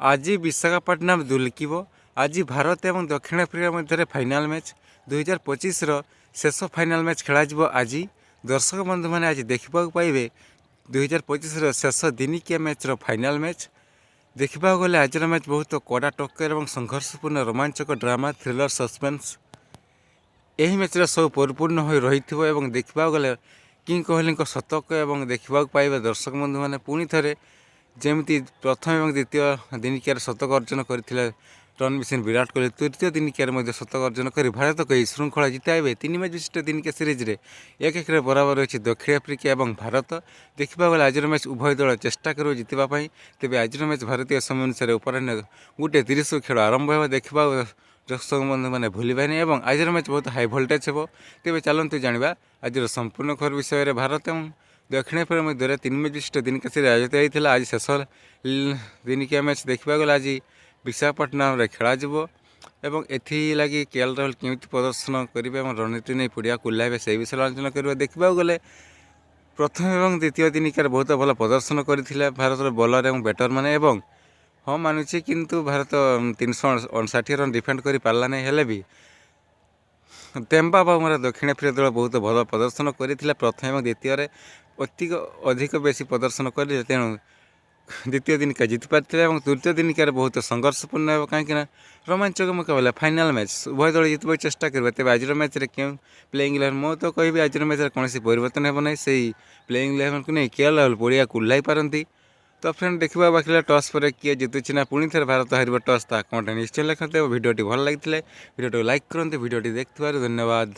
आज विशाखापट्टनम दुलकिब आज भारत और दक्षिण आफ्रिका मध्य फाइनाल मैच 2025 शेष फाइनाल मैच खेल आज दर्शक बंधु मैंने आज देखा पाइबे 2025 शेष दिनिकिया मैच फाइनाल मैच देखा गले आज मैच बहुत कड़ा टक्कर और संघर्षपूर्ण रोमांचक ड्रामा थ्रिलर सस्पेंस यही मैच सब परिपूर्ण हो रही देखा गले किंग कोहली शतक और देखा पाइबे दर्शक बंधु मैंने पुणी थे जमी प्रथम और द्वितीय दिनिकिया शतक अर्जन करते रणबीर सिंह विराट कोहली तृतीय दिनिकिया शतक अर्जन कर भारत को यह श्रृंखला जिताइबे 3 मैच विशिष्ट दिनिकिया सीरीज में 1-1 बराबर रही दक्षिण आफ्रिका और भारत देखा गले आज मैच उभय दल चेष्टा कर जितवाई तेज आज मैच भारतीय समय अनुसार अपराह 1:30 खेल आरंभ हो देखा दर्शक बंधु मैंने भूलबानी और आज मैच बहुत हाई भोल्टेज हो तेज चलतु जाना आज संपूर्ण खबर विषय में भारत और दक्षिण आफ्रिका मध्य 3 मैच विशिष्ट दिनिकिया सीरीज आयोजित होता आज शेष दिनिकिया मैच देखा गला आज विशाखापट्टनम खेल एवं एथिलागि केएल राहुल केमी प्रदर्शन करेंगे और रणनीति नहीं पड़िया कुल्लाइबे से विषय आलोचना करेंगे देखा गले प्रथम और द्वितीय दिनिकिया बहुत भल प्रदर्शन करते भारत बॉलर और बैटर मैंने हाँ मानुची किंतु भारत 359 रन डिफेंड कर पारा नहीं हेले भी तेम्बा बाबूर दक्षिण आफ्रिका दल बहुत भल प्रदर्शन करते प्रथम और द्वितीय अधिक बेसी प्रदर्शन कर तेणु द्वितीय दिनिकिया जीति पार्थे और तृतीय दिनिकिया बहुत संघर्षपूर्ण हो कहीं रोमांचक मुकाबला फाइनाल मैच उभय दल जितने चेष्टा करेंगे तेज आज मैच क्यों प्लेइंग इलेवन मो तो कहि आज मैच कौन परिवर्तन हो ना से प्लेइंग इलेवन को नहीं केएल राहुल पड़िया कुल्लाई पारती तो फ्रेंड देखा बाकी टॉस पर किए जितुची ना पुणी थे भारत हार टॉस ता कमेंट निश्चय लिखते भिडियोटी भल लगी भिडियो लाइक करते भिडियोटी देखिए धन्यवाद।